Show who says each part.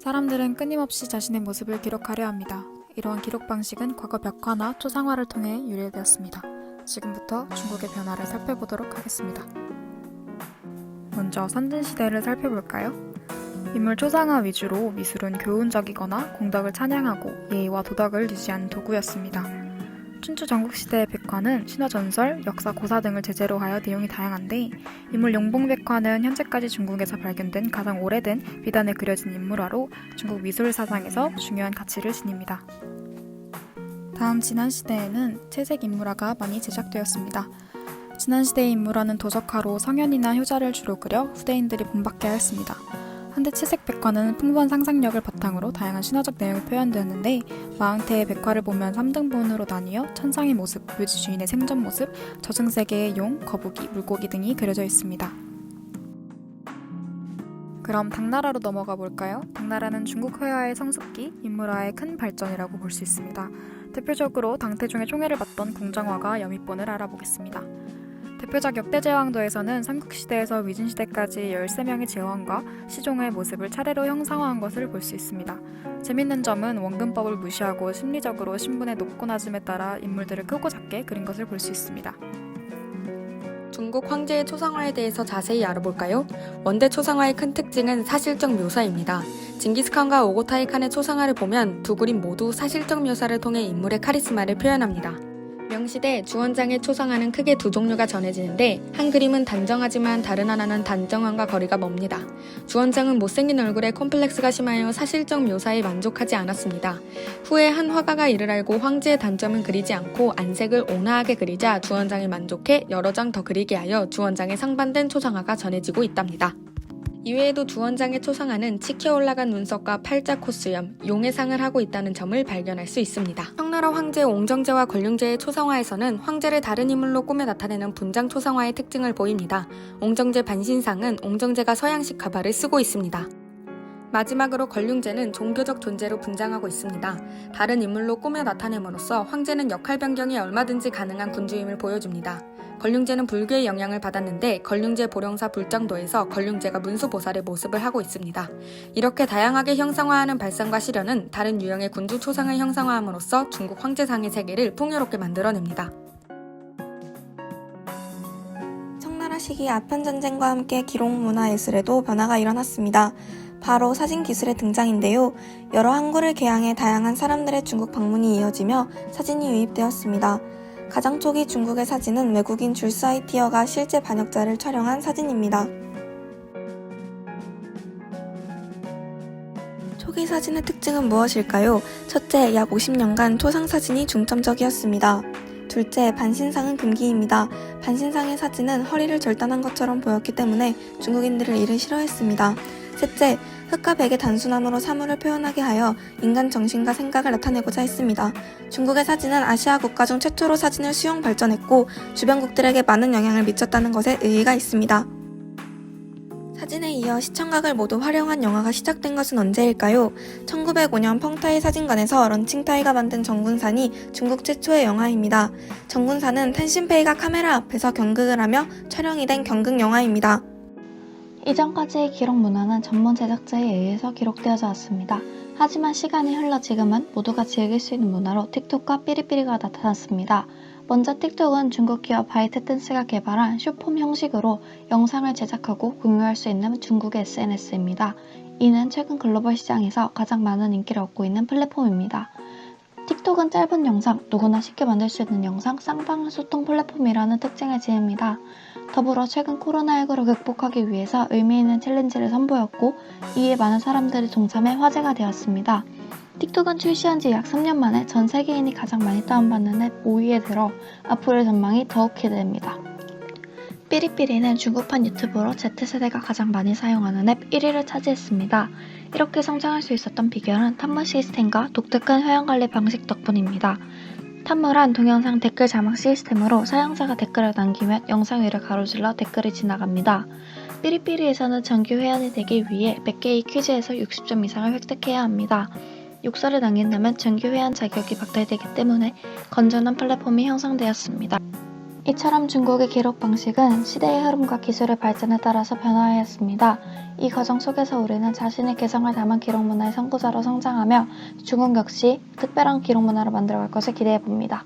Speaker 1: 사람들은 끊임없이 자신의 모습을 기록하려 합니다. 이러한 기록 방식은 과거 벽화나 초상화를 통해 유래되었습니다. 지금부터 중국의 변화를 살펴보도록 하겠습니다. 먼저 선진시대를 살펴볼까요? 인물 초상화 위주로 미술은 교훈적이거나 공덕을 찬양하고 예의와 도덕을 유지하는 도구였습니다. 춘추 전국시대의 백화는 신화전설, 역사 고사 등을 제재로 하여 내용이 다양한데 인물 용봉백화는 현재까지 중국에서 발견된 가장 오래된 비단에 그려진 인물화로 중국 미술 사상에서 중요한 가치를 지닙니다. 다음 진안시대에는 채색 인물화가 많이 제작되었습니다. 진안시대의 인물화는 도적화로 성현이나 효자를 주로 그려 후대인들이 본받게 하였습니다. 한때 채색 백화는 풍부한 상상력을 바탕으로 다양한 신화적 내용이 표현되었는데 마왕태의 백화를 보면 3등분으로 나뉘어 천상의 모습, 묘지 주인의 생전 모습, 저승세계의 용, 거북이, 물고기 등이 그려져 있습니다. 그럼 당나라로 넘어가 볼까요? 당나라는 중국 회화의 성숙기, 인물화의 큰 발전이라고 볼 수 있습니다. 대표적으로 당태종의 총애를 받던 궁정화가 여미본을 알아보겠습니다. 대표작 역대제왕도에서는 삼국시대에서 위진시대까지 13명의 제왕과 시종의 모습을 차례로 형상화한 것을 볼 수 있습니다. 재밌는 점은 원근법을 무시하고 심리적으로 신분의 높고 낮음에 따라 인물들을 크고 작게 그린 것을 볼 수 있습니다.
Speaker 2: 중국 황제의 초상화에 대해서 자세히 알아볼까요? 원대 초상화의 큰 특징은 사실적 묘사입니다. 징기스칸과 오고타이 칸의 초상화를 보면 두 그림 모두 사실적 묘사를 통해 인물의 카리스마를 표현합니다. 명시대 주원장의 초상화는 크게 두 종류가 전해지는데 한 그림은 단정하지만 다른 하나는 단정함과 거리가 멉니다. 주원장은 못생긴 얼굴에 콤플렉스가 심하여 사실적 묘사에 만족하지 않았습니다. 후에 한 화가가 이를 알고 황제의 단점은 그리지 않고 안색을 온화하게 그리자 주원장이 만족해 여러 장 더 그리게 하여 주원장의 상반된 초상화가 전해지고 있답니다. 이외에도 주원장의 초상화는 치켜 올라간 눈썹과 팔자 콧수염, 용의 상을 하고 있다는 점을 발견할 수 있습니다. 청나라 황제 옹정제와 권륭제의 초상화에서는 황제를 다른 인물로 꾸며 나타내는 분장 초상화의 특징을 보입니다. 옹정제 반신상은 옹정제가 서양식 가발을 쓰고 있습니다. 마지막으로 권륭제는 종교적 존재로 분장하고 있습니다. 다른 인물로 꾸며 나타냄으로써 황제는 역할 변경이 얼마든지 가능한 군주임을 보여줍니다. 권륭제는 불교의 영향을 받았는데 권륭제 보령사 불정도에서 권륭제가 문수보살의 모습을 하고 있습니다. 이렇게 다양하게 형상화하는 발상과 실현은 다른 유형의 군주 초상을 형상화함으로써 중국 황제상의 세계를 풍요롭게 만들어냅니다.
Speaker 3: 청나라 시기 아편전쟁과 함께 기록문화예술에도 변화가 일어났습니다. 바로 사진기술의 등장인데요. 여러 항구를 개항해 다양한 사람들의 중국 방문이 이어지며 사진이 유입되었습니다. 가장 초기 중국의 사진은 외국인 줄사이티어가 실제 반역자를 촬영한 사진입니다. 초기 사진의 특징은 무엇일까요? 첫째, 약 50년간 초상사진이 중점적이었습니다. 둘째, 반신상은 금기입니다. 반신상의 사진은 허리를 절단한 것처럼 보였기 때문에 중국인들은 이를 싫어했습니다. 셋째, 흙과 백의 단순함으로 사물을 표현하게 하여 인간 정신과 생각을 나타내고자 했습니다. 중국의 사진은 아시아 국가 중 최초로 사진을 수용 발전했고 주변국들에게 많은 영향을 미쳤다는 것에 의의가 있습니다. 사진에 이어 시청각을 모두 활용한 영화가 시작된 것은 언제일까요? 1905년 펑타이 사진관에서 런칭타이가 만든 정군산이 중국 최초의 영화입니다. 정군산은 텐신페이가 카메라 앞에서 경극을 하며 촬영이 된 경극 영화입니다.
Speaker 4: 이전까지의 기록 문화는 전문 제작자에 의해서 기록되어져 왔습니다. 하지만 시간이 흘러 지금은 모두가 즐길 수 있는 문화로 틱톡과 삐리삐리가 나타났습니다. 먼저 틱톡은 중국 기업 바이트댄스가 개발한 숏폼 형식으로 영상을 제작하고 공유할 수 있는 중국의 SNS입니다. 이는 최근 글로벌 시장에서 가장 많은 인기를 얻고 있는 플랫폼입니다. 틱톡은 짧은 영상, 누구나 쉽게 만들 수 있는 영상, 쌍방울 소통 플랫폼이라는 특징을 지닙니다. 더불어 최근 코로나19를 극복하기 위해서 의미 있는 챌린지를 선보였고 이에 많은 사람들이 동참해 화제가 되었습니다. 틱톡은 출시한 지 약 3년 만에 전 세계인이 가장 많이 다운받는 앱 5위에 들어 앞으로의 전망이 더욱 기대됩니다. 삐리삐리는 중국판 유튜브로 Z세대가 가장 많이 사용하는 앱 1위를 차지했습니다. 이렇게 성장할 수 있었던 비결은 탐무 시스템과 독특한 회원관리 방식 덕분입니다. 탐무란 동영상 댓글 자막 시스템으로 사용자가 댓글을 남기면 영상 위를 가로질러 댓글이 지나갑니다. 삐리삐리에서는 정규 회원이 되기 위해 100개의 퀴즈에서 60점 이상을 획득해야 합니다. 욕설을 남긴다면 정규 회원 자격이 박탈되기 때문에 건전한 플랫폼이 형성되었습니다. 이처럼 중국의 기록 방식은 시대의 흐름과 기술의 발전에 따라서 변화하였습니다. 이 과정 속에서 우리는 자신의 개성을 담은 기록 문화의 선구자로 성장하며 중국 역시 특별한 기록 문화를 만들어갈 것을 기대해 봅니다.